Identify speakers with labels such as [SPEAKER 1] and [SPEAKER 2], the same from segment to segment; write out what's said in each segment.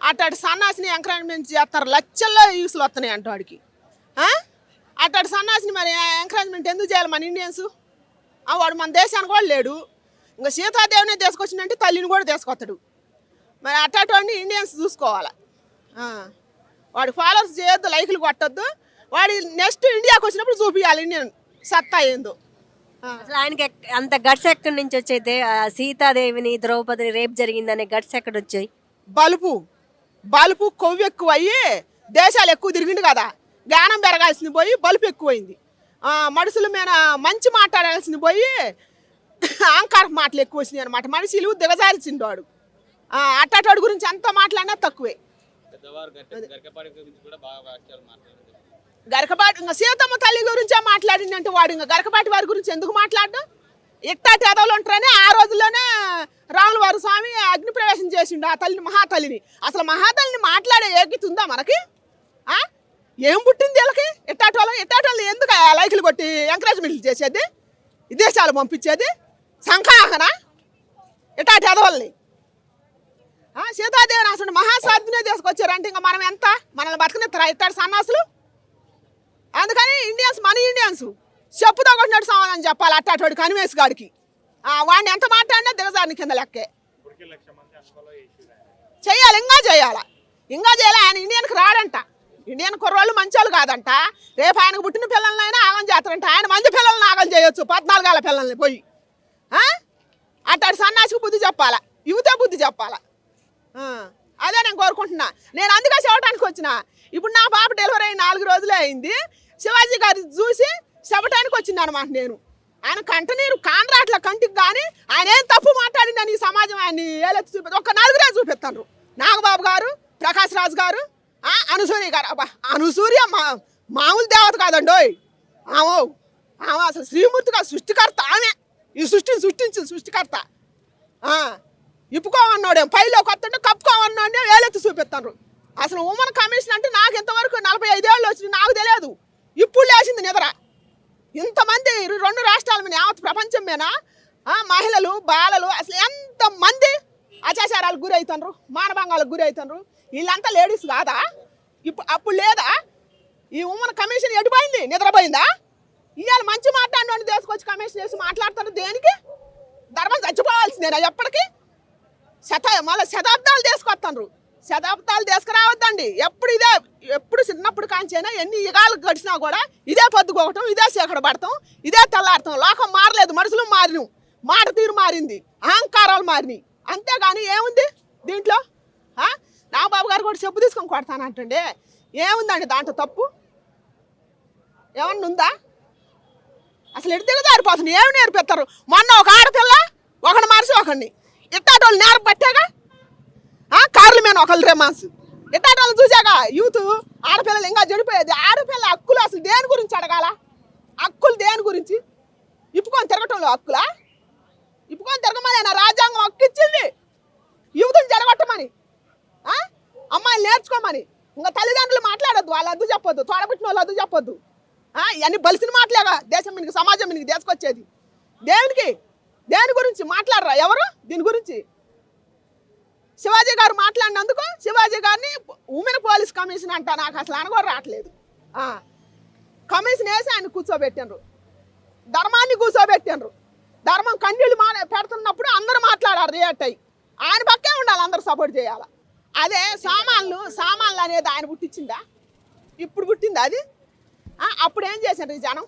[SPEAKER 1] అట్లాంటి సన్నాసిని ఎంకరేజ్మెంట్ చేస్తారు, లక్షల్లో యూస్లు వస్తున్నాయి అంట వాడికి. అట్లాంటి సన్నాసిని మరి ఎంకరేజ్మెంట్ ఎందుకు చేయాలి మన ఇండియన్స్? వాడు మన దేశానికి కూడా లేడు. ఇంకా సీతాదేవిని తీసుకొచ్చిందంటే తల్లిని కూడా తీసుకొస్తాడు. మరి అట్లాంటి ఇండియన్స్ చూసుకోవాలి. వాడి ఫాలోవర్స్ చేయొద్దు, లైకులు కొట్టద్దు. వాడి నెక్స్ట్ ఇండియాకి వచ్చినప్పుడు చూపించాలి ఇండియన్ సత్తా ఏందో.
[SPEAKER 2] అసలు ఆయనకి అంత గట్స్ ఎక్కడి నుంచి వచ్చైతే సీతాదేవిని ద్రౌపదిని రేపు జరిగిందనే గట్స్ ఎక్కడ వచ్చాయి?
[SPEAKER 1] బలుపు కొవ్వు ఎక్కువ అయ్యి దేశాలు ఎక్కువ తిరిగిండు కదా, జ్ఞానం పెరగాల్సింది పోయి బలుపు ఎక్కువైంది. మనుషుల మీద మంచి మాట్లాడాల్సింది పోయి అహంకార మాటలు ఎక్కువ వచ్చినాయి అనమాట. మనుషులు దిగజారిచిండు వాడు. అట్టాటోడి గురించి అంత మాట్లాడినా తక్కువే. గరకపాటి ఇంకా సీతమ్మ తల్లి గురించే మాట్లాడిందంటే వాడు ఇంకా గరకపాటి వారి గురించి ఎందుకు మాట్లాడడం? ఇట్టాటి ఎదవలు ఉంటారని ఆ రోజుల్లోనే రాముల వారు స్వామి అగ్ని ప్రవేశం చేసిండు ఆ తల్లిని, మహాతల్లిని. అసలు మహాతల్లిని మాట్లాడే యోగ్యత ఉందా మనకి? ఏం పుట్టింది వీళ్ళకి? ఇట్టాటోళ్ళు ఎందుకు లైకులు కొట్టి ఎంకరేజ్మెంట్లు చేసేది, విదేశాలు పంపించేది? సంఖాహన ఇట్టాటి ఎదవల్ని. సీతాదేవిని అసలు మహాసాధ్యనే తీసుకొచ్చారంటే ఇంకా మనం ఎంత మనల్ని బతకనిస్తారా ఇట్టాడు సన్నాసులు? అందుకని ఇండియన్స్ మన ఇండియన్స్ చెప్పుతో కొట్టినట్టు సమాధానం చెప్పాలి అట్టాటోడు కనివేసి గాడికి. వాడిని ఎంత మాట్లాడినా దిగజారిని కింద లెక్కే చెయ్యాలి. ఇంకా చేయాలి. ఆయన ఇండియన్కి రాడంట. ఇండియన్ కుర్రోళ్ళు మంచోళ్ళు కాదంట. రేపు ఆయనకు పుట్టిన పిల్లలనైనా ఆగం చేస్తారంట. ఆయన మంది పిల్లల్ని ఆగం చేయొచ్చు, 14 ఏళ్ళ పిల్లల్ని పోయి. అట్టాడు సన్నాసికి బుద్ధి చెప్పాలా, యువతే బుద్ధి చెప్పాలా. అదే నేను కోరుకుంటున్నా. నేను అందుకే చెప్పడానికి వచ్చిన. ఇప్పుడు నా పాప డెలివరీ అయ్యి 4 రోజులే అయింది. శివాజీ గారి చూసి చెప్పడానికి వచ్చింది అనమాట. నేను ఆయన కంటనీరు కాండ్రాట్ల కంటికి కానీ ఆయన ఏం తప్పు మాట్లాడిందని ఈ సమాజం ఆయన్ని ఏలెత్తి చూపిస్తారు. ఒక 4 చూపిస్తాను. నాగబాబు గారు, ప్రకాష్ రాజు గారు, అనుసూర్య గారు. అబ్బా, అనుసూర్య మామూలు దేవత కాదండోయ్. ఆమె అసలు శ్రీమూర్తిగా సృష్టికర్త. ఆమె ఈ సృష్టిని సృష్టించింది సృష్టికర్త. ఇప్పుకోమన్నాడే పైలో కొత్త కప్పుకోమన్నాడే ఏలెత్తి చూపిస్తాను. అసలు ఉమెన్ కమిషన్ అంటే నాకు ఇంతవరకు 45 ఏళ్ళు వచ్చింది, నాకు తెలియదు. ఇప్పుడు లేచింది నిద్ర. ఇంతమంది 2 రాష్ట్రాల మీద యావత్ ప్రపంచం మీద మహిళలు, బాలలు అసలు ఎంతమంది అత్యాచారాలకు గురి అవుతారు, మానభంగాలకు గురి అవుతారు. వీళ్ళంతా లేడీస్ కాదా? అప్పుడు లేదా? ఈ ఉమెన్ కమిషన్ ఎటుపోయింది? నిద్రపోయిందా? ఇవాళ మంచి మాట్లాడినోడిని తీసుకొచ్చి కమిషన్ చేసి మాట్లాడతారు దేనికి? ధర్మం చచ్చిపోవాల్సిందేనా ఎప్పటికీ? మళ్ళీ శతాబ్దాలు తీసుకొస్తారు. శతాబ్దాలు తీసుకురావద్దండి. ఎప్పుడు చిన్నప్పుడు కాంచైనా ఎన్ని యుగాలు గడిచినా కూడా ఇదే పొద్దుకోవటం, ఇదే చీకటి పడతాం, ఇదే తెల్లాడతాం. లోకం మారలేదు, మనుషులు మారినాం, మాట తీరు మారింది, అహంకారాలు మారినాయి. అంతేగాని ఏముంది దీంట్లో? నాగబాబు గారు కూడా చెప్పు తీసుకొని కొడతానంటండి. ఏముందండి దాంట్లో తప్పు? ఏమన్నా ఉందా? అసలు ఎటు దిగజారిపోతుంది. ఏమి నేర్పిస్తారు? మొన్న ఒక ఆడపిల్ల ఒకడిని మార్చి ఒకడిని ఇట్టాటోళ్ళు నేర పట్టాగా కార్ల మీద ఒకళ్ళు రేమాన్స్ ఇట్టాటోళ్ళు చూసాక యూత్ ఆడపిల్లలు ఇంకా చెడిపోయేది. ఆడపిల్ల హక్కులు అసలు దేని గురించి అడగాల? హక్కులు దేని గురించి? ఇప్పుకొని తిరగటంలో హక్కులా? ఇప్పుకొని తిరగమని నా రాజ్యాంగం హక్కు ఇచ్చింది యూత్ని జరగొట్టమని, అమ్మాయిలు నేర్చుకోమని. ఇంకా తల్లిదండ్రులు మాట్లాడొద్దు, వాళ్ళు అద్దు చెప్పొద్దు, తోడబుట్టిన వాళ్ళు అద్దు చెప్పొద్దు. ఇవన్నీ బలిసిన మాటలేగా దేశం మీదకి, సమాజం మీదకి తీసుకొచ్చేది. దేని గురించి మాట్లాడరా ఎవరు? దీని గురించి శివాజీ గారు మాట్లాడినందుకు శివాజీ గారిని ఉమెన్ పోలీస్ కమిషన్ అంట. నాకు అసలు అనగూడ రావట్లేదు. కమిషన్ వేసి ఆయన కూర్చోబెట్టిండ్రు, ధర్మాన్ని కూర్చోబెట్టిండ్రు. ధర్మం కన్నీళ్ళు పెడుతున్నప్పుడు అందరూ మాట్లాడారు రియాక్ట్ అయ్యి. ఆయన పక్కే ఉండాలి, అందరూ సపోర్ట్ చేయాలి. అదే సామాన్లు అనేది ఆయన పుట్టించిందా? ఇప్పుడు పుట్టిందా అది? అప్పుడు ఏం చేశారు ఈ జనం?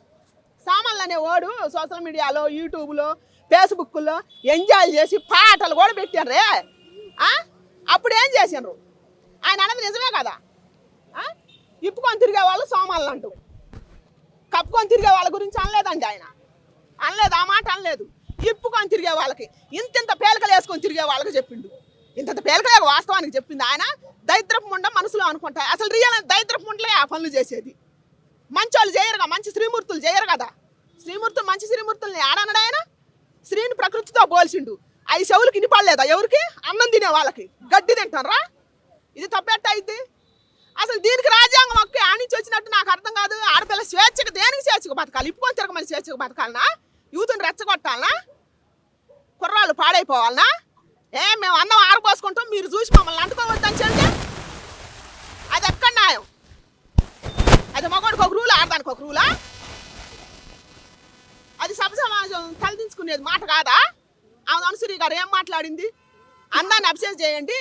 [SPEAKER 1] సామాన్లు అనేవాడు సోషల్ మీడియాలో, యూట్యూబ్లో, ఫేస్బుక్లో ఎంజాయ్ చేసి పాటలు కూడా పెట్టారే. అప్పుడు ఏం చేశారు? ఆయన అన్నది నిజమే కదా. ఇప్పుకొని తిరిగే వాళ్ళు సామాన్లు అంటూ, కప్పుకొని తిరిగే వాళ్ళ గురించి అనలేదండి ఆయన. అనలేదు, ఆ మాట అనలేదు. ఇప్పుకొని తిరిగే వాళ్ళకి, ఇంత పేలకలు వేసుకొని తిరిగే వాళ్ళకి చెప్పిండు. ఇంత పేలకలే వాస్తవానికి చెప్పింది ఆయన. దరిద్రపు ముండ మనసులో అనుకుంటా. అసలు రియల్ దరిద్రపు ముండలే ఆ పనులు చేసేది. మంచి వాళ్ళు చేయరుగా, మంచి శ్రీమూర్తులు చేయరు కదా. మంచి శ్రీమూర్తుల్ని ఆడనడు ఆయన. స్త్రీని ప్రకృతితో పోల్చిండు. 5 చెవులకి ఇనిపడలేదా ఎవరికి? అన్నం తినే వాళ్ళకి గడ్డి తింటారా? ఇది తప్పెట్ట అయింది. అసలు దీనికి రాజ్యాంగం హక్కు ఆనించి వచ్చినట్టు నాకు అర్థం కాదు. ఆడపిల్ల స్వేచ్ఛగా దేనికి స్వేచ్ఛగా బతకాలి? ఇప్పుకొని తిరగమని స్వేచ్ఛగా బతకాలనా? యూత్ని రెచ్చగొట్టాలనా? కుర్రాళ్ళు పాడైపోవాలనా? మేము అన్నం ఆరబోసుకుంటాం, మీరు చూసి మమ్మల్ని అంటుకోవద్దని చెప్తే దానికి ఒక రూలా? అది సభ సమాజం తలదించుకునేది మాట కాదా? ఆమె అనుసూరి గారు ఏం మాట్లాడింది? అందాన్ని అభిషేక్ చేయండి,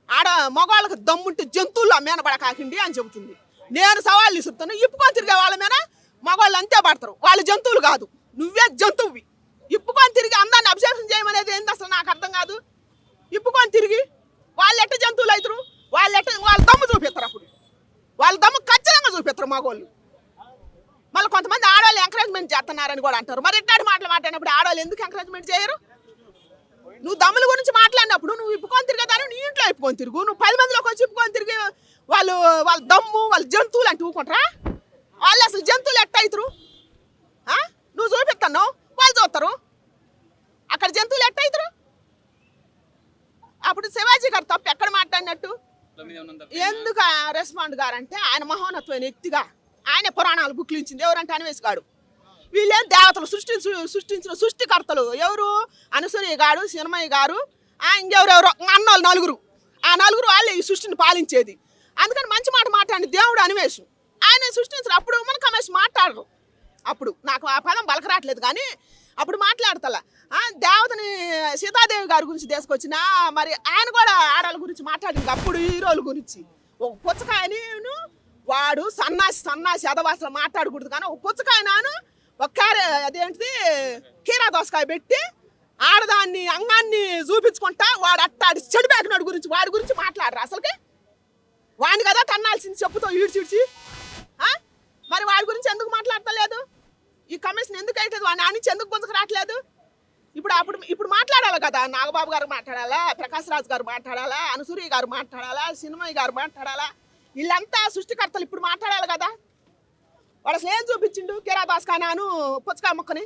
[SPEAKER 1] ఆడ మగవాళ్ళకి దమ్ముంటే జంతువులు మేనబడ కాకండి అని చెబుతుంది. నేను సవాళ్ళు ఇస్తున్నాను, ఇప్పుకొని తిరిగే వాళ్ళ మీద మగవాళ్ళు అంతే పడతారు, వాళ్ళు జంతువులు కాదు, నువ్వే జంతువువి. ఇప్పుకొని తిరిగి అందాన్ని అభిషేకం చేయమనేది ఏంది అసలు నాకు అర్థం కాదు. ఇప్పుకొని తిరిగి వాళ్ళు ఎట్ట జంతువులు అవుతారు? వాళ్ళ దమ్ము చూపిస్తారు, అప్పుడు వాళ్ళ దమ్ము ఖచ్చితంగా చూపిస్తారు మగవాళ్ళు. మళ్ళీ కొంతమంది ఆడవాళ్ళు ఎంకరేజ్మెంట్ చేస్తున్నారని కూడా అంటారు. మరి ఎట్లాంటి మాటలు మాట్లాడినప్పుడు ఆడవాళ్ళు ఎందుకు ఎంకరేజ్మెంట్ చేయరు? నువ్వు దమ్ముల గురించి మాట్లాడినప్పుడు నువ్వు ఇప్పుకొని తిరిగేదాన్ని నీ ఇంట్లో ఇప్పుకొని తిరుగు. నువ్వు 10 మందిలోకి వచ్చి ఇప్పుకొని తిరిగి వాళ్ళ దమ్ము వాళ్ళ జంతువులు అంటే ఊకుంటారా? వాళ్ళు అసలు జంతువులు ఎట్ట అవుతారు? నువ్వు చూపిస్తాను, వాళ్ళు చూస్తారు, అక్కడ జంతువులు ఎట్ట అవుతారు? అప్పుడు శివాజీ గారు తప్పు ఎక్కడ మాట్లాడినట్టు? ఎందుకు రెస్పాండ్ గారంటే ఆయన మహోన్నతమైన వ్యక్తిగా ఆయన పురాణాలు బుక్లు ఇచ్చింది ఎవరంటే అన్వేష్ గాడు. వీళ్ళేం దేవతలు సృష్టించిన సృష్టికర్తలు ఎవరు? అనసూయ గారు, సినిమయ్య గారు, ఇంకెవరెవరో అన్నోళ్ళు నలుగురు. ఆ నలుగురు వాళ్ళే ఈ సృష్టిని పాలించేది. అందుకని మంచి మాట మాట్లాడి దేవుడు అన్వేష్ ఆయన సృష్టించరు. అప్పుడు మన కమేష్ మాట్లాడరు. అప్పుడు నాకు ఆ పదం బలకరాట్లేదు కానీ అప్పుడు మాట్లాడతల దేవతని సీతాదేవి గారి గురించి తీసుకొచ్చిన మరి ఆయన కూడా ఆడవాళ్ళ గురించి మాట్లాడింది. అప్పుడు హీరోల గురించి ఒక పుచ్చకాయని వాడు సన్నాసి అదవాసలు మాట్లాడకూడదు కానీ ఒక పుచ్చకాయనాను ఒక అదేంటిది కీరా దోసకాయ పెట్టి ఆడదాన్ని అంగాన్ని చూపించుకుంటా వాడు అట్టాడి చెడిపోయినాడు గురించి వాడి గురించి మాట్లాడరు. అసలుకి వాడిని కదా తన్నాల్సింది చెప్పుతో ఈడ్చిడ్చి. మరి వాడి గురించి ఎందుకు మాట్లాడతలేదు? ఈ కమిషన్ ఎందుకు అవుతుంది? వాడిని ఆనించి ఎందుకు గుంజకు రావట్లేదు? ఇప్పుడు మాట్లాడాలి కదా, నాగబాబు గారు మాట్లాడాలా, ప్రకాష్ రాజ్ గారు మాట్లాడాలా, అనసూరి గారు మాట్లాడాలా, సినిమయ్య గారు మాట్లాడాలా, వీళ్ళంతా సృష్టికర్తలు ఇప్పుడు మాట్లాడాలి కదా. వాడు అసలు ఏం చూపించిండు? కీరా దాస్కానాను పుచ్చకాయ మొక్కని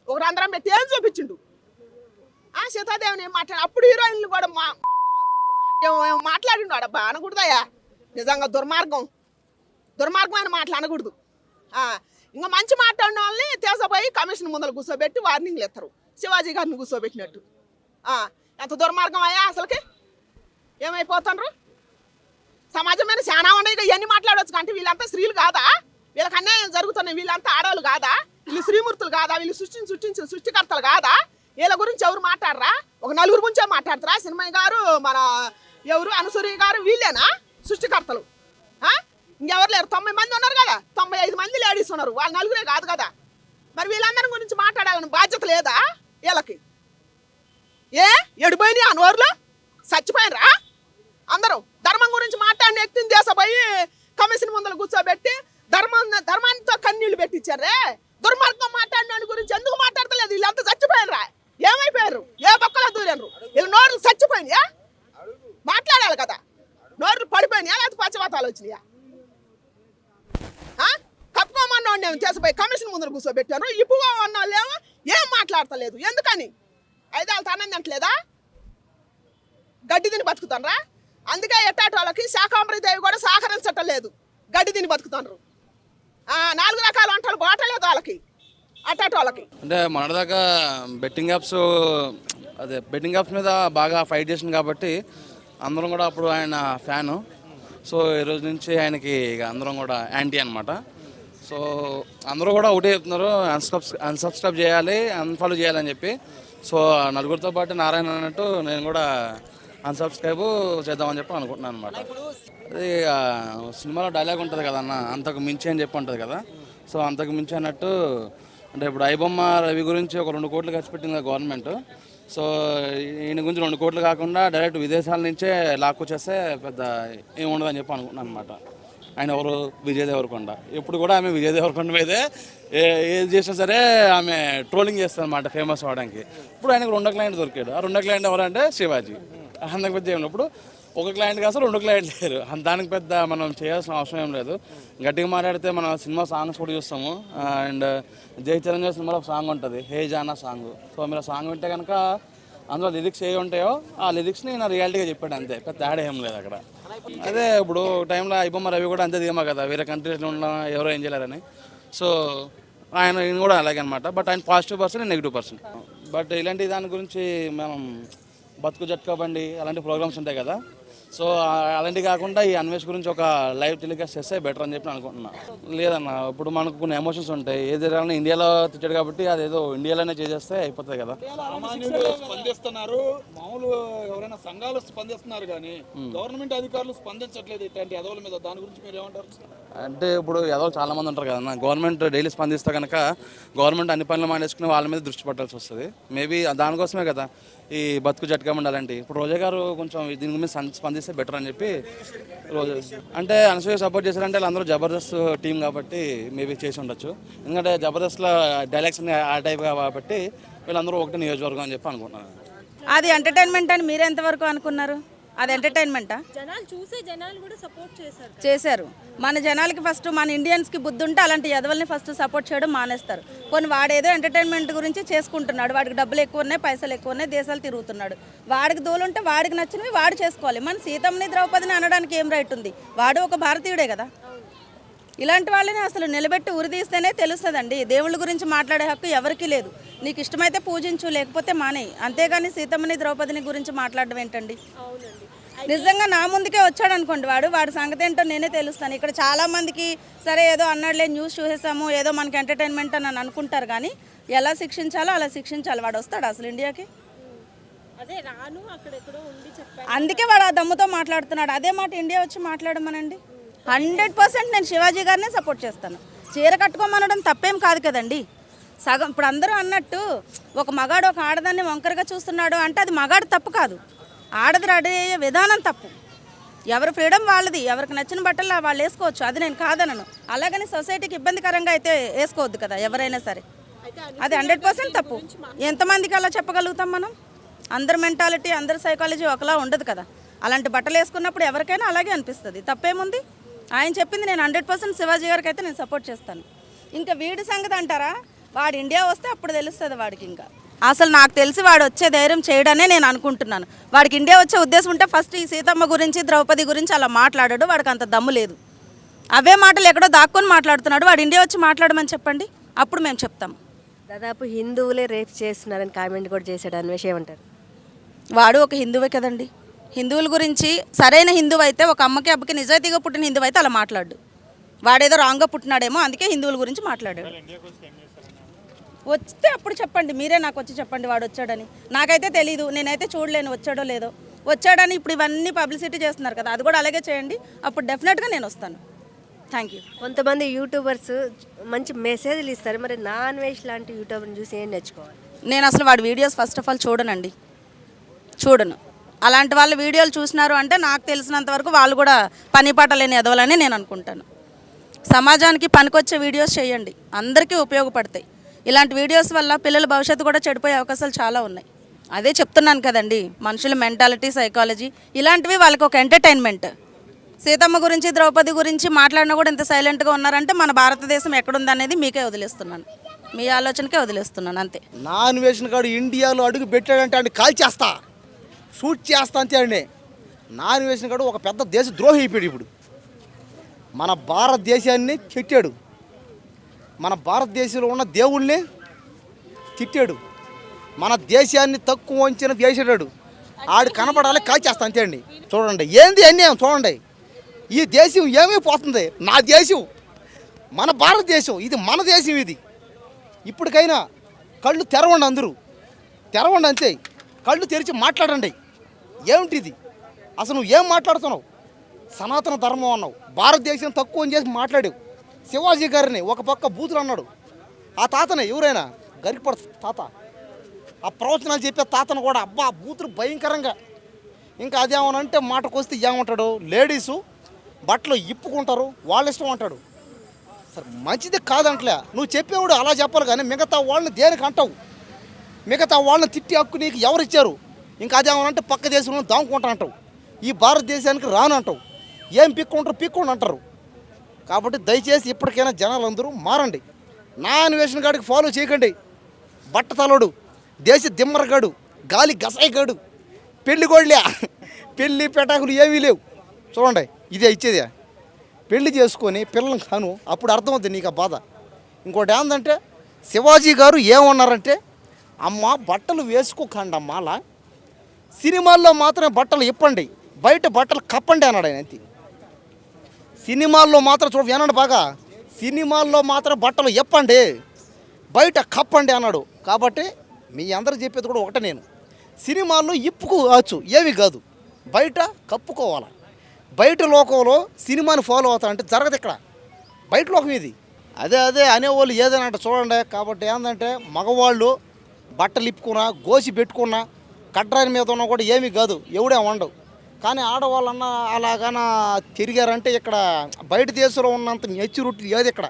[SPEAKER 1] ఒక రంధ్రం పెట్టి ఏం చూపించిండు? సీతాదేవిని ఏం మాట్లాడు? అప్పుడు హీరోయిన్లు కూడా మాట్లాడిండు. వాడబ్బా అనకూడదయ్యా, నిజంగా దుర్మార్గమైన మాటలు అనకూడదు. ఇంకా మంచి మాట్లాడిన వాళ్ళని తీసపోయి కమిషన్ ముందర కూర్చోబెట్టి వార్నింగ్లు ఇస్తారు, శివాజీ గారిని కూర్చోబెట్టినట్టు. ఎంత దుర్మార్గం అయ్యా అసలుకి! ఏమైపోతారు? సమాజం మీద చాలా ఉన్నాయి, ఇవన్నీ మాట్లాడవచ్చు. అంటే వీళ్ళంతా స్త్రీలు కాదా? వీళ్ళకి అన్యాయం జరుగుతున్నాయి, వీళ్ళంతా ఆడవాళ్ళు కాదా? వీళ్ళు శ్రీమూర్తులు కాదా? వీళ్ళు సృష్టించిన సృష్టికర్తలు కాదా? వీళ్ళ గురించి ఎవరు మాట్లాడరా? ఒక నలుగురు గురించే మాట్లాడతారా? సినిమయ్య గారు, మన ఎవరు అనసూరి గారు, వీళ్ళేనా సృష్టికర్తలు? ఇంకెవరు లేరు? 90 మంది ఉన్నారు కదా, 95 మంది లేడీస్ ఉన్నారు, వాళ్ళు నలుగురే కాదు కదా. మరి వీళ్ళందరి గురించి మాట్లాడాలని బాధ్యత లేదా వీళ్ళకి? ఎడిపోయినాయి ఆ నోరులో చచ్చిపోయినరా అందరూ? ధర్మం గురించి మాట్లాడిన వ్యక్తిని దేశపోయి కమిషన్ ముందర కూర్చోబెట్టి ధర్మాంతో కన్నీళ్లు పెట్టించారే. దుర్మార్గం మాట్లాడిన గురించి ఎందుకు మాట్లాడతలేదు? వీళ్ళంతా చచ్చిపోయినరా? ఏమైపోయారు? ఏ బొక్కలో దూరారు? వీళ్ళ నోర్లు చచ్చిపోయినాయా? మాట్లాడాలి కదా. నోర్లు పడిపోయినాయా లేకపోతే పచ్చవాతాలు వచ్చినాయా? కప్పుకోమన్న చేసిపోయి కమిషన్ ముందర కూర్చోబెట్టారు. ఇప్పుడు అన్న వాళ్ళేమో ఏం మాట్లాడతలేదు. ఎందుకని? 5 ఏళ్ళ తనం తింటలేదా? గడ్డి తిని బతుకుతానరా? అందుకే ఎట్టాటి వాళ్ళకి శాకాంబరిదేవి కూడా సహకరించటం లేదు, గడ్డి తిని బతుకుతారు. 4 రకాల వంటలు బాటలేదు వాళ్ళకి, అట్టాటి వాళ్ళకి.
[SPEAKER 3] అంటే మొన్నటిదాకా బెట్టింగ్ యాప్స్ మీద బాగా ఫైట్ చేసింది కాబట్టి అందరం కూడా అప్పుడు ఆయన ఫ్యాను. సో ఈరోజు నుంచి ఆయనకి ఇక అందరం కూడా యాంటీ అనమాట. సో అందరూ కూడా ఒకటే చెప్తున్నారు, అన్సబ్స్క్రైబ్ చేయాలి, అన్ఫాలో చేయాలని చెప్పి. సో నలుగురితో పాటు నారాయణ అన్నట్టు నేను కూడా అన్సబ్స్క్రైబ్ చేద్దామని చెప్పి అనుకుంటున్నాను అనమాట. అది సినిమాలో డైలాగ్ ఉంటుంది కదన్న, అంతకు మించి అని చెప్పి ఉంటుంది కదా. సో అంతకు మించి అన్నట్టు అంటే ఇప్పుడు ఐబొమ్మ రవి గురించి ఒక 2 కోట్లు ఖర్చు పెట్టింది గవర్నమెంట్. సో ఈయన గురించి 2 కోట్లు కాకుండా డైరెక్ట్ విదేశాల నుంచే లాక్కొచ్చేస్తే పెద్ద ఏముండదని చెప్పి అనుకుంటున్నాను అనమాట. ఆయన ఎవరు? విజయ్ దేవరకొండ. ఇప్పుడు కూడా ఆమె విజయ్ దేవరకొండ మీదే ఏది చేసినా సరే ఆమె ట్రోలింగ్ చేస్తుంది అనమాట ఫేమస్ అవ్వడానికి. ఇప్పుడు ఆయనకు 2 క్లయింట్ దొరికాడు. ఆ 2 క్లయింట్ ఎవరంటే శివాజీ. అంతకు పెద్ద ఏమన్నప్పుడు ఒక క్లయింట్ కాదు 2 క్లయింట్ లేరు. దానికి పెద్ద మనం చేయాల్సిన అవసరం ఏం లేదు. గట్టిగా మాట్లాడితే మనం సినిమా సాంగ్స్ కూడా చూస్తాము. అండ్ జై చిరంజీవి సినిమాలో ఒక సాంగ్ ఉంటుంది, హే జానా సాంగ్. సో మీరు ఆ సాంగ్ వింటే కనుక అందులో లిరిక్స్ ఏ ఉంటాయో ఆ లిరిక్స్ని నా రియాలిటీగా చెప్పాడు, అంతే, పెద్ద తేడా ఏం లేదు అక్కడ. అదే ఇప్పుడు టైంలో ఐబొమ్మ రవి కూడా అంతే దిగమా కదా, వేరే కంట్రీస్లో ఉన్న ఎవరో ఏం చేయలేరని. సో ఆయన కూడా అలాగే అనమాట. బట్ ఆయన positive person, negative person. But ఇలాంటి దాని గురించి మనం బతుకు జట్కా బండి అలాంటి ప్రోగ్రామ్స్ ఉంటాయి కదా. సో అలాంటివి కాకుండా ఈ అన్వేష్ గురించి ఒక లైవ్ టెలికాస్ట్ చేస్తే బెటర్ అని చెప్పి నేను అనుకుంటున్నా. లేదన్న, ఇప్పుడు మనకు కొన్ని ఎమోషన్స్ ఉంటాయి. ఏది జరగాలని ఇండియాలో తిట్టాడు కాబట్టి అదేదో ఇండియాలోనే చేసేస్తే అయిపోతుంది కదా.
[SPEAKER 4] సామాన్యులు స్పందిస్తున్నారు, మామూలు ఎవరైనా సంఘాలు స్పందిస్తున్నారు, కానీ గవర్నమెంట్ అధికారులు స్పందించట్లేదు ఇట్లాంటి ఎదవల మీద. దాని గురించి మీరు ఏమంటారు?
[SPEAKER 3] అంటే ఇప్పుడు ఏదో చాలా మంది ఉంటారు కదన్న, గవర్నమెంట్ డైలీ స్పందిస్తే కనుక గవర్నమెంట్ అన్ని పనులు మానేసుకుని వాళ్ళ మీద దృష్టి పెట్టాల్సి వస్తుంది. మేబీ దానికోసమే కదా ఈ బతుకు జట్కా ఉండాలంటే. ఇప్పుడు రోజా గారు కొంచెం దీని గురించి స్పందిస్తే బెటర్ అని చెప్పి రోజా అంటే అనసూయ సపోర్ట్ చేశారంటే వాళ్ళందరూ జబర్దస్త్ టీం కాబట్టి మేబీ చేసి ఉండొచ్చు. ఎందుకంటే జబర్దస్త్లో డైలాగ్స్ ఆ టైప్ కాబట్టి వీళ్ళందరూ ఒకటి నియోజకవర్గం అని చెప్పి అనుకుంటున్నాను.
[SPEAKER 5] అది ఎంటర్టైన్మెంట్ అని మీరు ఎంతవరకు అనుకున్నారు? అది ఎంటర్టైన్మెంటా?
[SPEAKER 2] జనాలు చూసే జనాలు కూడా సపోర్ట్
[SPEAKER 5] చేశారు. మన జనాలకి ఫస్ట్, మన ఇండియన్స్కి బుద్ధి ఉంటే అలాంటి ఎదవల్ని ఫస్ట్ సపోర్ట్ చేయడం మానేస్తారు. కొన్ని వాడేదో ఎంటర్టైన్మెంట్ గురించి చేసుకుంటున్నాడు, వాడికి డబ్బులు ఎక్కువ ఉన్నాయి, పైసలు ఎక్కువ ఉన్నాయి, దేశాలు తిరుగుతున్నాడు. వాడికి దూలుంటే వాడికి నచ్చినవి వాడు చేసుకోవాలి. మన సీతమ్మని ద్రౌపదిని అనడానికి ఏం రైట్ ఉంది? వాడు ఒక భారతీయుడే కదా. ఇలాంటి వాళ్ళని అసలు నిలబెట్టి ఉరిదీస్తేనే తెలుస్తుందండి. దేవుళ్ళ గురించి మాట్లాడే హక్కు ఎవరికీ లేదు. నీకు ఇష్టమైతే పూజించు, లేకపోతే మానేయి. అంతేగాని సీతమ్మని ద్రౌపదిని గురించి మాట్లాడడం ఏంటండి? నిజంగా నా ముందుకే వచ్చాడు అనుకోండి, వాడి సంగతి ఏంటో నేనే తెలుస్తాను. ఇక్కడ చాలా మందికి సరే ఏదో అన్నాడులే, న్యూస్ చూసేసాము, ఏదో మనకి ఎంటర్టైన్మెంట్ అని అనుకుంటారు, కానీ ఎలా శిక్షించాలో అలా శిక్షించాలి. వాడు వస్తాడు అసలు ఇండియాకి? అందుకే వాడు ఆ దమ్ముతో మాట్లాడుతున్నాడు. అదే మాట ఇండియా వచ్చి మాట్లాడమనండి. 100% నేను శివాజీ గారినే సపోర్ట్ చేస్తాను. చీర కట్టుకోమనడం తప్పేం కాదు కదండి. సగం ఇప్పుడు అందరూ అన్నట్టు ఒక మగాడు ఒక ఆడదాన్ని వంకరగా చూస్తున్నాడు అంటే అది మగాడు తప్పు కాదు, ఆడది రెడీ అయ్యే విధానం తప్పు. ఎవరి ఫ్రీడమ్ వాళ్ళది, ఎవరికి నచ్చిన బట్టలు వాళ్ళు వేసుకోవచ్చు, అది నేను కాదనను. అలాగని సొసైటీకి ఇబ్బందికరంగా అయితే వేసుకోవద్దు కదా ఎవరైనా సరే. అది 100% తప్పు. ఎంతమందికి అలా చెప్పగలుగుతాం మనం? అందరి మెంటాలిటీ, అందరి సైకాలజీ ఒకలా ఉండదు కదా. అలాంటి బట్టలు వేసుకున్నప్పుడు ఎవరికైనా అలాగే అనిపిస్తుంది, తప్పేముంది? ఆయన చెప్పింది నేను 100% శివాజీ గారికి అయితే నేను సపోర్ట్ చేస్తాను. ఇంకా వీడి సంగతి అంటారా? వాడు ఇండియా వస్తే అప్పుడు తెలుస్తుంది వాడికి. ఇంకా అసలు నాకు తెలిసి వాడు వచ్చే ధైర్యం చేయడనే నేను అనుకుంటున్నాను. వాడికి ఇండియా వచ్చే ఉద్దేశం ఉంటే ఫస్ట్ ఈ సీతమ్మ గురించి, ద్రౌపది గురించి అలా మాట్లాడాడు. వాడికి అంత దమ్ము లేదు. అవే మాటలు ఎక్కడో దాక్కొని మాట్లాడుతున్నాడు. వాడు ఇండియా వచ్చి మాట్లాడమని చెప్పండి, అప్పుడు మేము చెప్తాం.
[SPEAKER 2] దాదాపు హిందువులే రేప్ చేస్తున్నారని కామెంట్ కూడా చేశాడు అన్వేష్, ఏమంటారు?
[SPEAKER 5] వాడు ఒక హిందువే కదండి. హిందువుల గురించి సరైన హిందువు అయితే, ఒక అమ్మకి అబ్బకి నిజాయితీగా పుట్టిన హిందువు అయితే అలా మాట్లాడు. వాడేదో రాంగ్గా పుట్టినాడేమో, అందుకే హిందువుల గురించి మాట్లాడాడు. వస్తే అప్పుడు చెప్పండి, మీరే నాకు వచ్చి చెప్పండి వాడు వచ్చాడని. నాకైతే తెలీదు, నేనైతే చూడలేను వచ్చాడో లేదో. వచ్చాడని ఇప్పుడు ఇవన్నీ పబ్లిసిటీ చేస్తున్నారు కదా, అది కూడా అలాగే చేయండి, అప్పుడు డెఫినెట్గా నేను వస్తాను. Thank you.
[SPEAKER 2] కొంతమంది యూట్యూబర్స్ మంచి మెసేజ్లు ఇస్తారు, మరి నా అన్వేష్ లాంటి యూట్యూబర్ని చూసి ఏం నేర్చుకోవాలి?
[SPEAKER 5] నేను అసలు వాడి వీడియోస్ ఫస్ట్ ఆఫ్ ఆల్ చూడనండి, చూడను. అలాంటి వాళ్ళ వీడియోలు చూసినారు అంటే నాకు తెలిసినంత వరకు వాళ్ళు కూడా పని పాట లేని ఎదవాలని నేను అనుకుంటాను. సమాజానికి పనికొచ్చే వీడియోస్ చేయండి, అందరికీ ఉపయోగపడతాయి. ఇలాంటి వీడియోస్ వల్ల పిల్లల భవిష్యత్తు కూడా చెడిపోయే అవకాశాలు చాలా ఉన్నాయి. అదే చెప్తున్నాను కదండి, మనుషుల మెంటాలిటీ, సైకాలజీ ఇలాంటివి వాళ్ళకి ఒక ఎంటర్టైన్మెంట్. సీతమ్మ గురించి, ద్రౌపది గురించి మాట్లాడినా కూడా ఇంత సైలెంట్గా ఉన్నారంటే మన భారతదేశం ఎక్కడుందనేది మీకే వదిలేస్తున్నాను, మీ ఆలోచనకే వదిలేస్తున్నాను, అంతే.
[SPEAKER 4] నా అన్వేషణ గారు ఇండియాలో అడుగు పెట్టాడంటే ఆయన కాల్ చేస్తా, షూట్ చేస్తా అంతే అండి. నా అన్వేషణ గారు ఒక పెద్ద దేశ ద్రోహి అయిపోయాడు. ఇప్పుడు మన భారతదేశాన్ని తిట్టాడు, మన భారతదేశంలో ఉన్న దేవుళ్ళని తిట్టాడు, మన దేశాన్ని తక్కువ వంచిన చేసాడు. ఆడు కనపడాలి, కాల్ చేస్తా అంతే అండి. చూడండి ఏంది అన్యాయం, చూడండి ఈ దేశం ఏమైపోతుంది. నా దేశం, మన భారతదేశం, ఇది మన దేశం. ఇది ఇప్పటికైనా కళ్ళు తెరవండి, అందరూ తెరవండి అంతే. కళ్ళు తెరిచి మాట్లాడండి. ఏమిటి ఇది అసలు? నువ్వు ఏం మాట్లాడుతున్నావు? సనాతన ధర్మం అన్నావు, భారతదేశం తక్కువ చేసి మాట్లాడావు. శివాజీ గారిని ఒక పక్క బూతులు అన్నాడు. ఆ తాతనే ఎవరైనా గరికపడ తాత, ఆ ప్రవచనాలు చెప్పే తాతను కూడా అబ్బా బూతులు భయంకరంగా. ఇంకా అదేమనంటే మాటకొస్తే ఏమంటాడు, లేడీసు బట్టలు ఇప్పుకుంటారు, వాళ్ళ ఇష్టం అంటాడు. సరే మంచిది కాదంటలే, నువ్వు చెప్పేవాడు అలా చెప్పాలి, కానీ మిగతా వాళ్ళని దేనికి అంటావు? మిగతా వాళ్ళని తిట్టి హక్కు నీకు ఎవరు ఇచ్చారు? ఇంకా అదేమనంటే పక్క దేశంలో దాముకుంటా అంటావు, ఈ భారతదేశానికి రాను అంటావు. ఏం పిక్కుంటారు అంటారు. కాబట్టి దయచేసి ఇప్పటికైనా జనాలందరూ మారండి. నా అన్వేషణ గాడికి ఫాలో చేయకండి. బట్టతలోడు, దేశ దిమ్మరగాడు, గాలి గసాయిగాడు, పెళ్లి గోళ్ళే, పెళ్ళి పెటాకులు ఏమీ లేవు. చూడండి ఇదే ఇచ్చేదే. పెళ్లి చేసుకొని పిల్లలను కాను, అప్పుడు అర్థమవుతుంది నీకు ఆ బాధ. ఇంకోటి ఏంటంటే శివాజీ గారు ఏమన్నారంటే, అమ్మ బట్టలు వేసుకోకండి అమ్మ, అలా సినిమాల్లో మాత్రమే బట్టలు ఇప్పండి, బయట బట్టలు కప్పండి అన్నాడు ఆయన అంతే. సినిమాల్లో మాత్రం వినండి బాగా, సినిమాల్లో మాత్రం బట్టలు ఎప్పండి, బయట కప్పండి అన్నాడు. కాబట్టి మీ అందరూ చెప్పేది కూడా ఒకటే, నేను సినిమాల్లో ఇప్పుకోవచ్చు ఏమి కాదు, బయట కప్పుకోవాలి. బయట లోకంలో సినిమాని ఫాలో అవుతారంటే జరగదు, ఇక్కడ బయట లోకం ఇది. అదే అనేవాళ్ళు ఏదైనా అంటే చూడండి. కాబట్టి ఏంటంటే మగవాళ్ళు బట్టలు ఇప్పుకున్నా, గోసి పెట్టుకున్నా, కట్రాని మీద ఉన్నా కూడా ఏమీ కాదు, ఎవడే ఉండవు. కానీ ఆడవాళ్ళన్నా అలాగనా తిరిగారంటే ఇక్కడ బయట దేశంలో ఉన్నంత మెచ్యూరిటీ లేదు ఇక్కడ.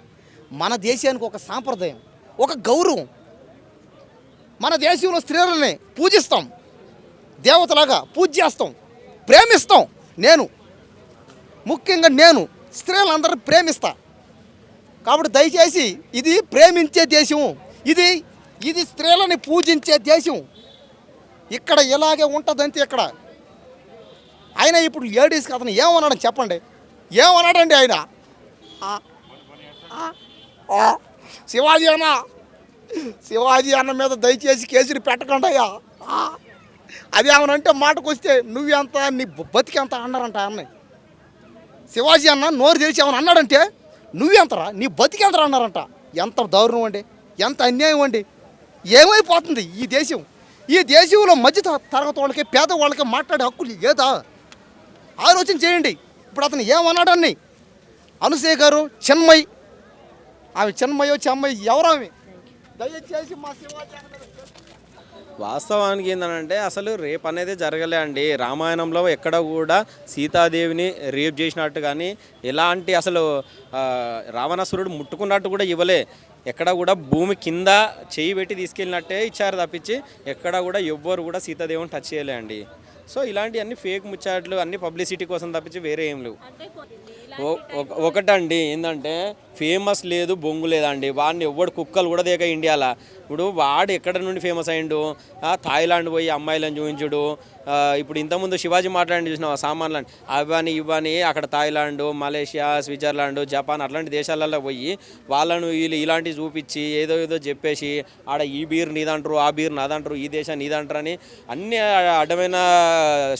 [SPEAKER 4] మన దేశానికి ఒక సాంప్రదాయం, ఒక గౌరవం. మన దేశంలో స్త్రీలని పూజిస్తాం, దేవతలాగా పూజ చేస్తాం, ప్రేమిస్తాం. ముఖ్యంగా నేను స్త్రీలందరినీ ప్రేమిస్తా. కాబట్టి దయచేసి ఇది ప్రేమించే దేశం, ఇది స్త్రీలని పూజించే దేశం. ఇక్కడ ఇలాగే ఉంటుందంతే. ఇక్కడ ఆయన ఇప్పుడు లేడీస్కి అతను ఏమన్నాడని చెప్పండి, ఏమన్నాడండి ఆయన? శివాజీ అన్న మీద దయచేసి కేసులు పెట్టకండి అయ్యా. అది ఏమనంటే మాటకు వస్తే నువ్వెంత, నీ బతికెంత అన్నారంట అన్నయ్య. శివాజీ అన్న నోరు తెలిసి ఏమని అన్నాడంటే నువ్వెంతరా, నీ బతికెంతరా అన్నారంట. ఎంత దారుణం అండి, ఎంత అన్యాయం అండి. ఏమైపోతుంది ఈ దేశం? ఈ దేశంలో మధ్య తరగతి వాళ్ళకి, పేదవాళ్ళకి మాట్లాడే హక్కులు లేదా? ఆలోచన చేయండి. ఇప్పుడు అతను ఏమన్నాడని అనుసూయ గారు చిన్మయి, ఆమె చిన్మయో చెమ్మయ్య ఎవరు ఆమె? దయచేసి మా శివాజీ
[SPEAKER 6] వాస్తవానికి ఏంటంటే అసలు రేప్ అనేది జరగలే అండి. రామాయణంలో ఎక్కడ కూడా సీతాదేవిని రేప్ చేసినట్టు కానీ ఎలాంటి అసలు రావణాసురుడు ముట్టుకున్నట్టు కూడా ఇవ్వలే. ఎక్కడ కూడా భూమి కింద చేయి పెట్టి తీసుకెళ్ళినట్టే ఇచ్చారు తప్పించి ఎక్కడ కూడా ఎవ్వరు కూడా సీతాదేవిని టచ్ చేయలే అండి. సో ఇలాంటివన్నీ ఫేక్ ముచ్చాట్లు అన్ని పబ్లిసిటీ కోసం తప్పించి వేరే ఏం లేవు. ఒకటండి ఏంటంటే ఫేమస్ లేదు, బొంగు లేదండి. వాడిని ఎవ్వడు కుక్కలు కూడా దేక ఇండియాలో. ఇప్పుడు వాడు ఎక్కడ నుండి ఫేమస్ అయ్యిండు? థాయిలాండ్ పోయి అమ్మాయిలను చూపించుడు. ఇప్పుడు ఇంతకుముందు శివాజీ మాట్లాడి చూసినావు సామాన్లని అవని ఇవని అక్కడ థాయిలాండ్, మలేషియా, స్విట్జర్లాండ్, జపాన్ అట్లాంటి దేశాలలో పోయి వాళ్ళను వీళ్ళు ఇలాంటివి చూపించి ఏదో చెప్పేసి ఆడ ఈ బీర్ నీదంటారు, ఆ బీర్ నాదంటారు, ఈ దేశం నీదంటారు అని అన్ని అడ్డమైన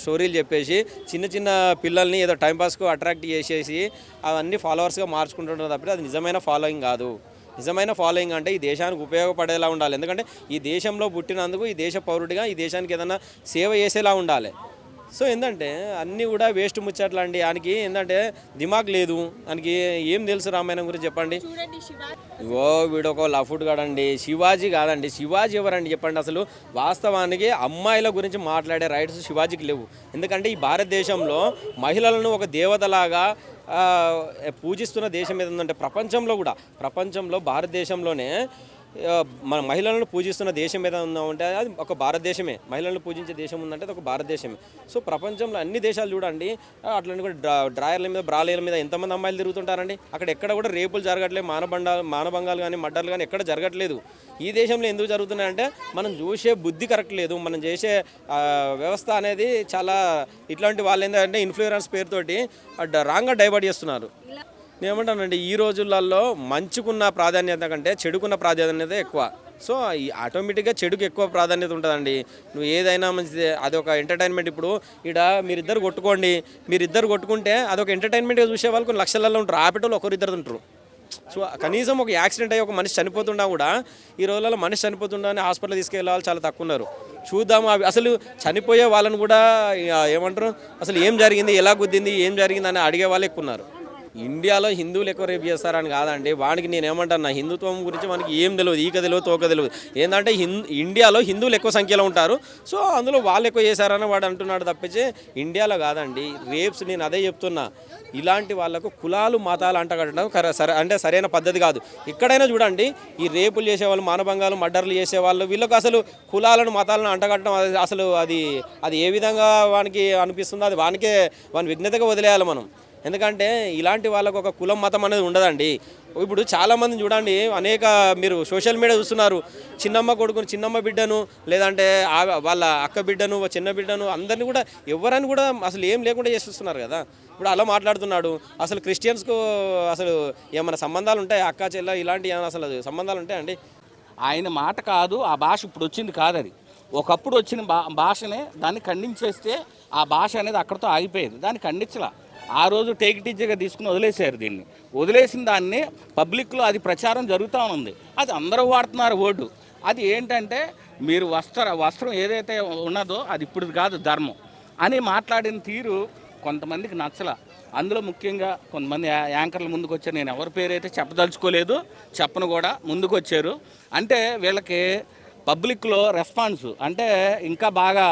[SPEAKER 6] స్టోరీలు చెప్పేసి చిన్న పిల్లల్ని ఏదో టైంపాస్కు అట్రాక్ట్ చేసేసి అవన్నీ ఫాలోవర్స్గా మార్చుకుంటుంటారు తప్పితే అది నిజమైన ఫాలోయింగ్ కాదు. నిజమైన ఫాలోయింగ్ అంటే ఈ దేశానికి ఉపయోగపడేలా ఉండాలి. ఎందుకంటే ఈ దేశంలో పుట్టినందుకు ఈ దేశ పౌరుడిగా ఈ దేశానికి ఏదైనా సేవ చేసేలా ఉండాలి. సో ఏంటంటే అన్నీ కూడా వేస్ట్ ముచ్చట్లండి. ఆయనకి ఏంటంటే దిమాగ్ లేదు, ఆయనకి ఏం తెలుసు రామాయణం గురించి చెప్పండి. వీడొక లఫుట్ కాడండి, శివాజీ కాదండి. శివాజీ ఎవరండి చెప్పండి? అసలు వాస్తవానికి అమ్మాయిల గురించి మాట్లాడే రైట్స్ శివాజీకి లేవు. ఎందుకంటే ఈ భారతదేశంలో మహిళలను ఒక దేవతలాగా పూజిస్తున్న దేశం ఏదంటే ప్రపంచంలో భారతదేశంలోనే మన మహిళలను పూజిస్తున్న దేశం ఏదైనా ఉంటే అది ఒక భారతదేశమే. మహిళలను పూజించే దేశం ఉందంటే అది ఒక భారతదేశమే. సో ప్రపంచంలో అన్ని దేశాలు చూడండి, అట్లాంటి కూడా డ్రాయర్ల మీద, బ్రాలేల మీద ఎంతమంది అమ్మాయిలు తిరుగుతుంటారండి. అక్కడ ఎక్కడ కూడా రేపులు జరగట్లేదు, మానభంగాలు కానీ మర్డర్లు కానీ ఎక్కడ జరగట్లేదు. ఈ దేశంలో ఎందుకు జరుగుతున్నాయంటే మనం చూసే బుద్ధి కరెక్ట్ లేదు, మనం చేసే వ్యవస్థ అనేది చాలా ఇట్లాంటి వాళ్ళు ఏంటంటే ఇన్ఫ్లుయెన్స్ పేరుతోటి రాంగ్గా డైవర్ట్ చేస్తున్నారు. నేనేమంటానండి, ఈ రోజులలో మంచుకున్న ప్రాధాన్యత కంటే చెడుకున్న ప్రాధాన్యత ఎక్కువ. సో ఈ ఆటోమేటిక్గా చెడుకు ఎక్కువ ప్రాధాన్యత ఉంటుందండి. నువ్వు ఏదైనా మంచిదే, అదొక ఎంటర్టైన్మెంట్. ఇప్పుడు ఇక్కడ మీరిద్దరు కొట్టుకుంటే అదొక ఎంటర్టైన్మెంట్గా చూసే వాళ్ళు కొన్ని లక్షలలో ఉంటారు, ఆపేటోళ్ళు ఒకరిద్దరు ఉంటారు. సో కనీసం ఒక యాక్సిడెంట్ అయ్యి ఒక మనిషి చనిపోతున్నా కూడా ఈ రోజులలో మనిషి చనిపోతుండని హాస్పిటల్ తీసుకెళ్ళే వాళ్ళు చాలా తక్కువ ఉన్నారు. చూద్దాము అవి అసలు చనిపోయే వాళ్ళని కూడా ఏమంటారు, అసలు ఏం జరిగింది, ఎలా గుద్దింది, ఏం జరిగింది అని అడిగే వాళ్ళు ఎక్కువ ఉన్నారు. ఇండియాలో హిందువులు ఎక్కువ రేపు చేస్తారని కాదండి. వానికి నేను ఏమంటాను, నా హిందుత్వం గురించి మనకి ఏం తెలియదు, ఈక తెలియదు, తోక తెలియదు. ఏంటంటే ఇండియాలో హిందువులు ఎక్కువ సంఖ్యలో ఉంటారు. సో అందులో వాళ్ళు ఎక్కువ చేశారని వాడు అంటున్నాడు తప్పించి ఇండియాలో కాదండి రేప్స్. నేను అదే చెప్తున్నా, ఇలాంటి వాళ్ళకు కులాలు మతాలు అంటగట్టడం అంటే సరైన పద్ధతి కాదు. ఎక్కడైనా చూడండి ఈ రేపులు చేసేవాళ్ళు, మానభంగాలు, మర్డర్లు చేసేవాళ్ళు, వీళ్ళకు అసలు కులాలను మతాలను అంటగట్టడం అసలు అది ఏ విధంగా వానికి అనిపిస్తుందో అది వాని విఘ్నతగా వదిలేయాలి మనం. ఎందుకంటే ఇలాంటి వాళ్ళకు ఒక కులం మతం అనేది ఉండదండి. ఇప్పుడు చాలామంది చూడండి, మీరు సోషల్ మీడియా చూస్తున్నారు, చిన్నమ్మ కొడుకుని, చిన్నమ్మ బిడ్డను, లేదంటే వాళ్ళ అక్క బిడ్డను, చిన్న బిడ్డను, అందరినీ కూడా ఎవరని కూడా అసలు ఏం లేకుండా చేస్తున్నారు కదా. ఇప్పుడు అలా మాట్లాడుతున్నాడు. అసలు క్రిస్టియన్స్కు అసలు ఏమైనా సంబంధాలు ఉంటాయి? అక్క చెల్ల ఇలాంటి అసలు సంబంధాలు ఉంటాయండి?
[SPEAKER 7] ఆయన మాట కాదు, ఆ భాష ఇప్పుడు వచ్చింది కాదు. అది ఒకప్పుడు వచ్చిన భాషని దాన్ని ఖండించేస్తే ఆ భాష అనేది అక్కడితో ఆగిపోయేది. దాన్ని ఖండించలా. ఆ రోజు టేక్ టీచర్గా తీసుకుని వదిలేశారు. దీన్ని వదిలేసిన దాన్ని పబ్లిక్లో అది ప్రచారం జరుగుతూ ఉంది. అది అందరూ వాడుతున్నారు ఓటు. అది ఏంటంటే మీరు వస్త్రం ఏదైతే ఉన్నదో అది ఇప్పుడు కాదు ధర్మం అని మాట్లాడిన తీరు కొంతమందికి నచ్చల. అందులో ముఖ్యంగా కొంతమంది యాంకర్లు ముందుకు వచ్చారు. నేను ఎవరి పేరైతే చెప్పదలుచుకోలేదు, చెప్పను కూడా, ముందుకు వచ్చారు. అంటే వీళ్ళకి పబ్లిక్లో రెస్పాన్స్ అంటే ఇంకా బాగా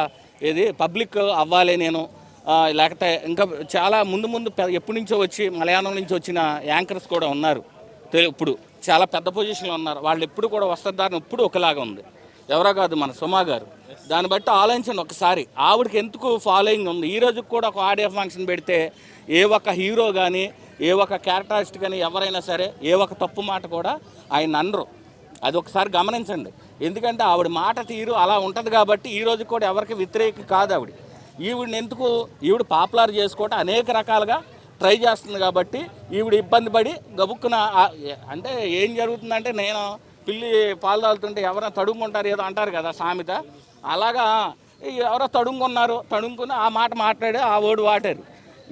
[SPEAKER 7] ఏది పబ్లిక్ అవ్వాలి నేను, లేకపోతే ఇంకా చాలా ముందు ఎప్పటి నుంచో వచ్చి మలయాళం నుంచి వచ్చిన యాంకర్స్ కూడా ఉన్నారు. ఇప్పుడు చాలా పెద్ద పొజిషన్లో ఉన్నారు. వాళ్ళు ఎప్పుడు కూడా వస్త్రధారణ ఎప్పుడు ఒకలాగా ఉంది. ఎవరో కాదు మన సుమా గారు. దాన్ని బట్టి ఆలోచించండి ఒకసారి. ఆవిడకి ఎందుకు ఫాలోయింగ్ ఉంది. ఈ రోజుకి కూడా ఒక ఆడియో ఫంక్షన్ పెడితే ఏ ఒక్క హీరో కానీ ఏ ఒక్క క్యారెక్టరిస్ట్ కానీ ఎవరైనా సరే ఏ ఒక్క తప్పు మాట కూడా ఆయన అనరు. అది ఒకసారి గమనించండి. ఎందుకంటే ఆవిడ మాట తీరు అలా ఉంటుంది కాబట్టి ఈ రోజు కూడా ఎవరికి వ్యతిరేక కాదు ఆవిడ. ఈవిడ పాపులర్ చేసుకోవటం అనేక రకాలుగా ట్రై చేస్తుంది కాబట్టి ఈవిడ ఇబ్బంది పడి గబుక్కున అంటే ఏం జరుగుతుందంటే నేను పిల్లి పాలు తాగుతుంటే ఎవరైనా తడుముకుంటారు ఏదో అంటారు కదా సామెత, అలాగా ఎవరో తడుముకుని ఆ మాట మాట్లాడి ఆ ఓడి వాటారు.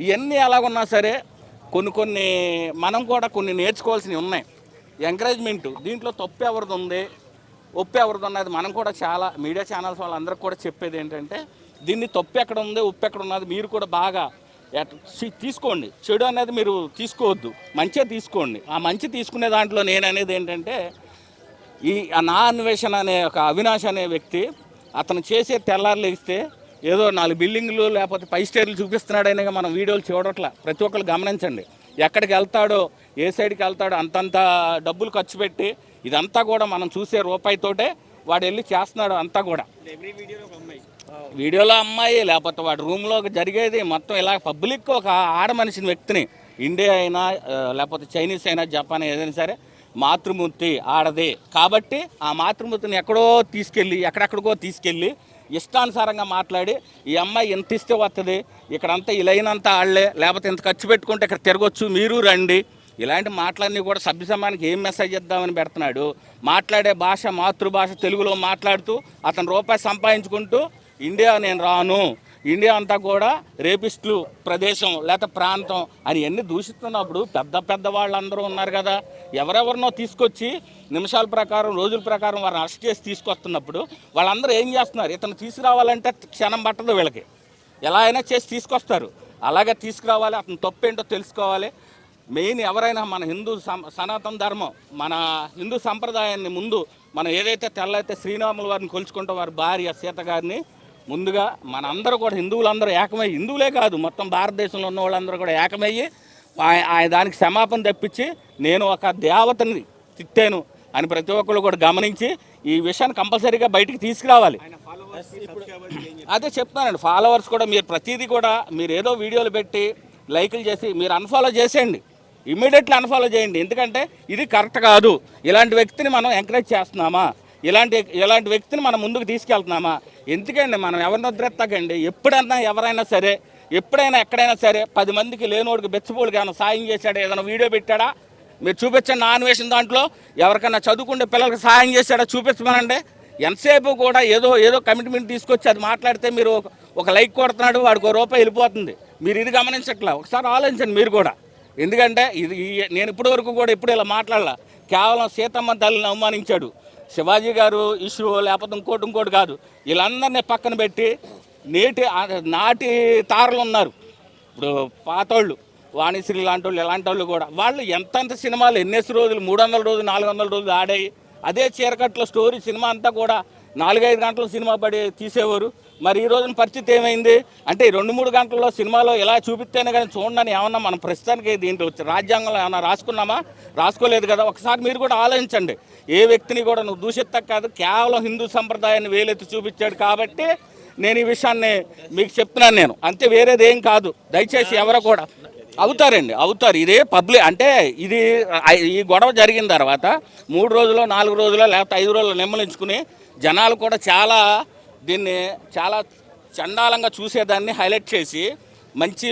[SPEAKER 7] ఇవన్నీ ఎలాగున్నా సరే కొన్ని మనం కూడా కొన్ని నేర్చుకోవాల్సినవి ఉన్నాయి. ఎంకరేజ్మెంట్ దీంట్లో తప్పు ఎవరిది ఉంది ఒప్పు ఎవరిది ఉన్నది మనం కూడా చాలా మీడియా ఛానల్స్ వాళ్ళందరికీ కూడా చెప్పేది ఏంటంటే దీన్ని తప్పు ఎక్కడ ఉంది ఉప్పు ఎక్కడ ఉన్నది మీరు కూడా బాగా తీసుకోండి. చెడు అనేది మీరు తీసుకోవద్దు, మంచిగా తీసుకోండి. ఆ మంచి తీసుకునే దాంట్లో నేను అనేది ఏంటంటే నా అన్వేషణ అనే ఒక అవినాష్ అనే వ్యక్తి అతను చేసే తెల్లారులు ఇస్తే ఏదో 4 బిల్డింగ్లు లేకపోతే 5 స్టేర్లు చూపిస్తున్నాడనే మనం వీడియోలు చూడట్లా. ప్రతి ఒక్కరు గమనించండి. ఎక్కడికి వెళ్తాడో ఏ సైడ్కి వెళ్తాడో అంతంత డబ్బులు ఖర్చు పెట్టి ఇదంతా కూడా మనం చూసే రూపాయితోటే వాడు వెళ్ళి చేస్తున్నాడు. అంతా కూడా వీడియోలో అమ్మాయి లేకపోతే వాడి రూమ్లో జరిగేది మొత్తం ఇలా పబ్లిక్ ఒక ఆడ మనిషిని వ్యక్తిని ఇండియా అయినా లేకపోతే చైనీస్ అయినా జపాన్ ఏదైనా సరే మాతృమూర్తి ఆడదే కాబట్టి ఆ మాతృమూర్తిని ఎక్కడెక్కడికో తీసుకెళ్ళి ఇష్టానుసారంగా మాట్లాడి ఈ అమ్మాయి ఎంత ఇస్తే వస్తుంది, ఇక్కడంతా ఇలైనంతా ఆడలే, లేకపోతే ఇంత ఖర్చు పెట్టుకుంటే ఇక్కడ తిరగొచ్చు మీరు రండి, ఇలాంటి మాటలన్నీ కూడా సభ్య సమానికి ఏం మెసేజ్ ఇద్దామని పెడుతున్నాడు. మాట్లాడే భాష మాతృభాష తెలుగులో మాట్లాడుతూ అతను రూపాయి సంపాదించుకుంటూ ఇండియా నేను రాను, ఇండియా అంతా కూడా రేపిస్టులు ప్రదేశం లేకపోతే ప్రాంతం అని ఎన్ని దూషిస్తున్నప్పుడు పెద్ద వాళ్ళందరూ ఉన్నారు కదా, ఎవరెవరినో తీసుకొచ్చి నిమిషాల ప్రకారం రోజుల ప్రకారం వారిని అరెస్ట్ చేసి తీసుకొస్తున్నప్పుడు వాళ్ళందరూ ఏం చేస్తున్నారు, ఇతను తీసుకురావాలంటే క్షణం పట్టదు వీళ్ళకి, ఎలా అయినా చేసి తీసుకొస్తారు. అలాగే తీసుకురావాలి, అతను తప్పేంటో తెలుసుకోవాలి. మెయిన్ ఎవరైనా మన హిందూ సనాతన ధర్మం మన హిందూ సంప్రదాయాన్ని ముందు మనం ఏదైతే తెల్లైతే శ్రీరాముల వారిని కొలుచుకుంటాం వారి భార్య సీత గారిని ముందుగా మన అందరూ కూడా హిందువులందరూ ఏకమయ్యి, హిందువులే కాదు మొత్తం భారతదేశంలో ఉన్న వాళ్ళందరూ కూడా ఏకమయ్యి దానికి క్షమాపణ తెప్పించి నేను ఒక దేవతని తిట్టాను అని ప్రతి ఒక్కరు కూడా గమనించి ఈ విషయాన్ని కంపల్సరీగా బయటికి తీసుకురావాలి. అదే చెప్తానండి, ఫాలోవర్స్ కూడా మీరు ప్రతిదీ కూడా మీరు ఏదో వీడియోలు పెట్టి లైకులు చేసి మీరు అన్ఫాలో చేసేయండి, ఇమ్మీడియట్లీ అన్ఫాలో చేయండి. ఎందుకంటే ఇది కరెక్ట్ కాదు. ఇలాంటి వ్యక్తిని మనం ఎంకరేజ్ చేస్తున్నామా, ఇలాంటి వ్యక్తిని మనం ముందుకు తీసుకెళ్తున్నామా? ఎందుకండి మనం ఎవరిని వదిలేస్తాకండి. ఎప్పుడైనా ఎవరైనా సరే ఎప్పుడైనా ఎక్కడైనా సరే 10 మందికి లేనోడికి బెచ్చపోళ్ళకి ఏమైనా సాయం చేశాడా, ఏదైనా వీడియో పెట్టాడా మీరు చూపించండి. నా అన్వేషణ దాంట్లో ఎవరికైనా చదువుకుంటే పిల్లలకి సాయం చేశాడా చూపించమనండి. ఎంతసేపు కూడా ఏదో కమిట్మెంట్ తీసుకొచ్చి అది మాట్లాడితే మీరు ఒక లైక్ కొడుతున్నాడు వాడికి ₹1 వెళ్ళిపోతుంది. మీరు ఇది గమనించట్లా, ఒకసారి ఆలోచించండి మీరు కూడా. ఎందుకంటే ఇది నేను ఇప్పటి వరకు కూడా ఎప్పుడు ఇలా మాట్లాడాల. కేవలం సీతమ్మ తల్లిని అవమానించాడు శివాజీ గారు ఇష్యూ లేకపోతే ఇంకోటి కాదు. వీళ్ళందరినీ పక్కన పెట్టి నాటి తారలు ఉన్నారు ఇప్పుడు పాతోళ్ళు, వాణిశ్రీ లాంటి వాళ్ళు ఇలాంటి వాళ్ళు కూడా వాళ్ళు ఎంతంత సినిమాలు ఎన్నేసి రోజులు 300 రోజులు 400 రోజులు ఆడాయి. అదే చీరకట్ల స్టోరీ సినిమా అంతా కూడా 4-5 గంటల సినిమా పడి తీసేవారు. మరి ఈ రోజున పరిస్థితి ఏమైంది అంటే 2-3 గంటల్లో సినిమాలో ఇలా చూపిస్తేనే కానీ చూడండి. ఏమన్నా మనం ప్రస్తుతానికి దీంట్లో రాజ్యాంగంలో ఏమన్నా రాసుకోలేదు కదా. ఒకసారి మీరు కూడా ఆలోచించండి. ఏ వ్యక్తిని కూడా నువ్వు దూషిస్తా కాదు, కేవలం హిందూ సంప్రదాయాన్ని వేలెత్తి చూపించాడు కాబట్టి నేను ఈ విషయాన్ని మీకు చెప్తున్నాను. నేను అంతే, వేరేది ఏం కాదు. దయచేసి ఎవరో కూడా అవుతారు. ఇదే పబ్లిక్ అంటే ఈ గొడవ జరిగిన తర్వాత 3 రోజులు 4 రోజులు లేకపోతే 5 రోజులు నెమ్మలించుకుని జనాలు కూడా దీన్ని చాలా చండాలంగా చూసేదాన్ని హైలైట్ చేసి మంచి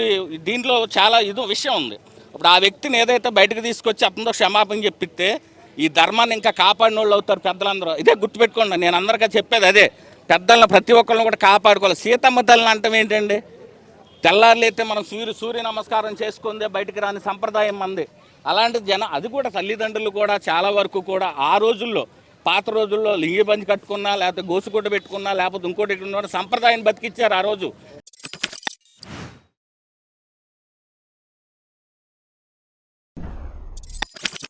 [SPEAKER 7] దీంట్లో చాలా విషయం ఉంది. ఇప్పుడు ఆ వ్యక్తిని ఏదైతే బయటకు తీసుకొచ్చి అతనితో క్షమాపణ చెప్పిస్తే ఈ ధర్మాన్ని ఇంకా కాపాడిన వాళ్ళు అవుతారు పెద్దలందరూ. ఇదే గుర్తుపెట్టుకోండి, నేను అందరికీ చెప్పేది అదే. పెద్దలను ప్రతి ఒక్కరిని కూడా కాపాడుకోవాలి. సీతమ్మ తల్లిని అంటాం ఏంటండి? తెల్లారులైతే మనం సూర్య నమస్కారం చేసుకుందే బయటికి రాని సంప్రదాయం మంది. అలాంటి అది కూడా తల్లిదండ్రులు కూడా చాలా వరకు కూడా ఆ రోజుల్లో, పాత రోజుల్లో లింగి బంచి కట్టుకున్నా, లేకపోతే గోసుగుడ్డ పెట్టుకున్నా, లేకపోతే ఇంకోటి సంప్రదాయాన్ని బతికిచ్చారు ఆ రోజు.